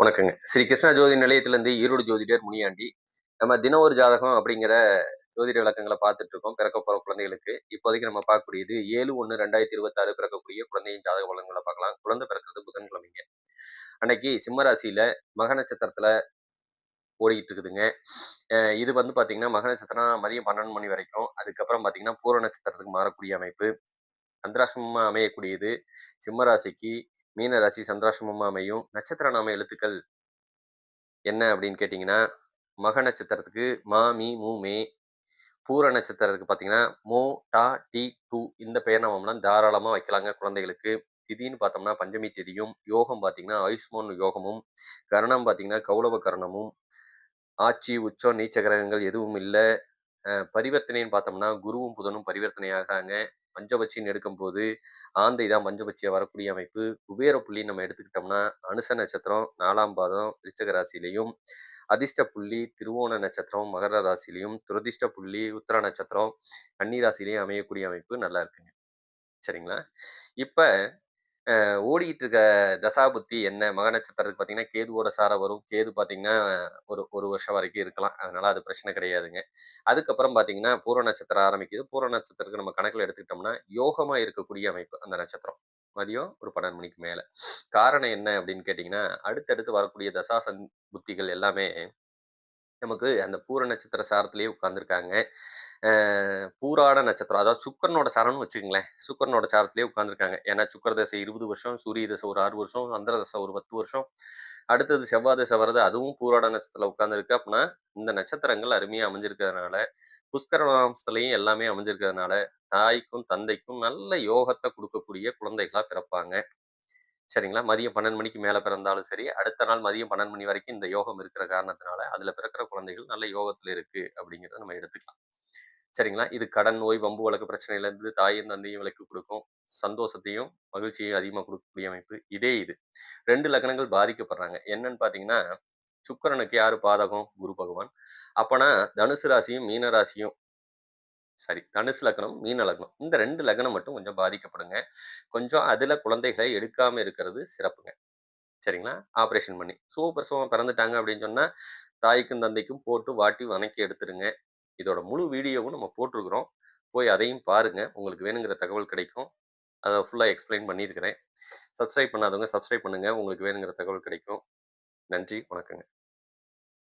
வணக்கங்க. ஸ்ரீ கிருஷ்ணா ஜோதி நிலையத்திலிருந்து ஈரோடு ஜோதிடர் முனியாண்டி. நம்ம தினம் ஒரு ஜாதகம் அப்படிங்கிற ஜோதிட விளக்கங்கள பார்த்துட்டு இருக்கோம். பிறக்க போற குழந்தைகளுக்கு. இப்போதைக்கு நம்ம பார்க்கக்கூடியது 7/1/2026 பிறக்கக்கூடிய குழந்தையின் ஜாதக பலன்கள பார்க்கலாம். குழந்தை பிறக்கிறது புதன்கிழமைங்க. அன்னைக்கு சிம்ம ராசியில மக நட்சத்திரத்தில ஓடிட்டு இருக்குதுங்க. இது வந்து பார்த்தீங்கன்னா, மக நட்சத்திரம் மதியம் 12 மணி வரைக்கும். அதுக்கப்புறம் பார்த்தீங்கன்னா, பூர நட்சத்திரத்துக்கு மாறக்கூடிய அமைப்பு. சந்திராஷ்டமமா அமையக்கூடியது சிம்ம ராசிக்கு மீன ராசி சந்திராஷ்டமமா அமையும். நட்சத்திர நாம எழுத்துக்கள் என்ன அப்படின்னு கேட்டிங்கன்னா, மக நட்சத்திரத்துக்கு மா, மீ, மூ, மே. பூர நட்சத்திரத்துக்கு பார்த்தீங்கன்னா, மோ, டா, டி, டு இந்த பெயர் நாமம்லாம் தாராளமா வைக்கலாங்க குழந்தைகளுக்கு. திதின்னு பார்த்தோம்னா பஞ்சமி திதியும், யோகம் பார்த்தீங்கன்னா ஆயுஷ்மான் யோகமும், கரணம் பார்த்தீங்கன்னா கௌளவ கரணமும், ஆட்சி, உச்சம், நீச்ச கிரகங்கள் எதுவும் இல்ல. பரிவர்த்தனைன்னு பார்த்தோம்னா குருவும் புதனும் பரிவர்த்தனை ஆகுறாங்க. பஞ்சபட்சின்னு எடுக்கும்போது ஆந்தை தான் பஞ்சபட்சியா வரக்கூடிய அமைப்பு. குபேர புள்ளி நம்ம எடுத்துக்கிட்டோம்னா அனுச நட்சத்திரம் 4ஆம் பாதம் விருச்சிக ராசியிலையும், அதிர்ஷ்ட புள்ளி திருவோண நட்சத்திரம் மகர ராசியிலையும், துரதிர்ஷ்ட புள்ளி உத்திர நட்சத்திரம் கன்னி ராசியிலையும் அமையக்கூடிய அமைப்பு நல்லா இருக்குங்க. சரிங்களா? இப்ப ஓடிட்டு இருக்க தசாபுத்தி என்ன? மக நட்சத்திரத்துக்கு பார்த்தீங்கன்னா, கேதுவோட சாரம் வரும். கேது பார்த்தீங்கன்னா, ஒரு 1 வருஷம் வரைக்கும் இருக்கலாம். அதனால அது பிரச்சனை கிடையாதுங்க. அதுக்கப்புறம் பார்த்தீங்கன்னா, பூர நட்சத்திரம் ஆரம்பிக்குது. பூர நட்சத்திரத்துக்கு நம்ம கணக்குல எடுத்துக்கிட்டோம்னா, யோகமா இருக்கக்கூடிய அமைப்பு அந்த நட்சத்திரம். மதியம் ஒரு 12 மணிக்கு மேல. காரணம் என்ன அப்படின்னு கேட்டீங்கன்னா, அடுத்தடுத்து வரக்கூடிய புத்திகள் எல்லாமே நமக்கு அந்த பூர நட்சத்திர சாரத்திலேயே உட்கார்ந்துருக்காங்க. அ பூராட நட்சத்திரம் அதாவது சுக்கிரனோட சாரம்னு வச்சுக்கங்களேன். சுக்கிரனோட சாரத்திலேயே உட்கார்ந்துருக்காங்க. ஏன்னா சுக்கிர தசை 20 வருஷம், சூரிய தசை ஒரு 6 வருஷம், சந்திர தசை ஒரு 10 வருஷம். அடுத்தது செவ்வாய் தசை வருது. அதுவும் பூராட நட்சத்திரத்தில உட்கார்ந்துருக்கு. அப்பன்னா இந்த நட்சத்திரங்கள் அருமையா அமைஞ்சிருக்கிறதுனால, புஷ்கர மாசத்துலயும் எல்லாமே அமைஞ்சிருக்கிறதுனால, தாய்க்கும், தந்தைக்கும் நல்ல யோகத்த குடுக்கக்கூடிய குழந்தைகளா பிறப்பாங்க. சரிங்களா? மதியம் 12 மணிக்கு மேல பிறந்தாலும் சரி, அடுத்த நாள் மதியம் 12 மணி வரைக்கும் இந்த யோகம் இருக்கிற காரணத்தினால, அதுல பிறக்கிற குழந்தைகள் நல்ல யோகத்துல இருக்கு அப்படிங்கிறத நம்ம எடுத்துக்கலாம். சரிங்களா? இது கடன், நோய், வம்பு வழக்கு பிரச்சனையிலேருந்து தாயும், தந்தையும் விலக்கி குடுக்கும். சந்தோஷத்தையும், மகிழ்ச்சியையும் அதிகமா குடுக்கக்கூடிய அமைப்பு. இதே இது. 2 லக்னங்கள் பாதிக்கப்படுறாங்க. என்னன்னு பார்த்தீங்கன்னா, சுக்கிரனுக்கு யாரு பாதகம்? குரு பகவான். அப்பன்னா தனுசு ராசியும், மீன ராசியும் தனுசு லக்னம், மீன லக்னம். இந்த 2 லக்னம் மட்டும் கொஞ்சம் பாதிக்கப்படுங்க. கொஞ்சம் அதுல குழந்தைகளை எடுக்காம இருக்கிறது சிறப்புங்க. சரிங்களா? ஆப்பரேஷன் பண்ணி. சுகப்பிரசவமா பிறந்துட்டாங்க அப்படின்னு சொன்னா, தாய்க்கும், தந்தைக்கும் போட்டு வாட்டி வதக்கி எடுத்துருங்க. இதோட முழு வீடியோவும் நம்ம போட்டிருக்கிறோம். போய் அதையும் பாருங்க. உங்களுக்கு வேணுங்கிற தகவல் கிடைக்கும். அத ஃபுல்லா எக்ஸ்ப்ளைன் பண்ணியிருக்கிறேன். சப்ஸ்கிரைப் பண்ணாதவங்க சப்ஸ்கிரைப் பண்ணுங்க. உங்களுக்கு வேணுங்கிற தகவல் கிடைக்கும். நன்றி, வணக்கங்க.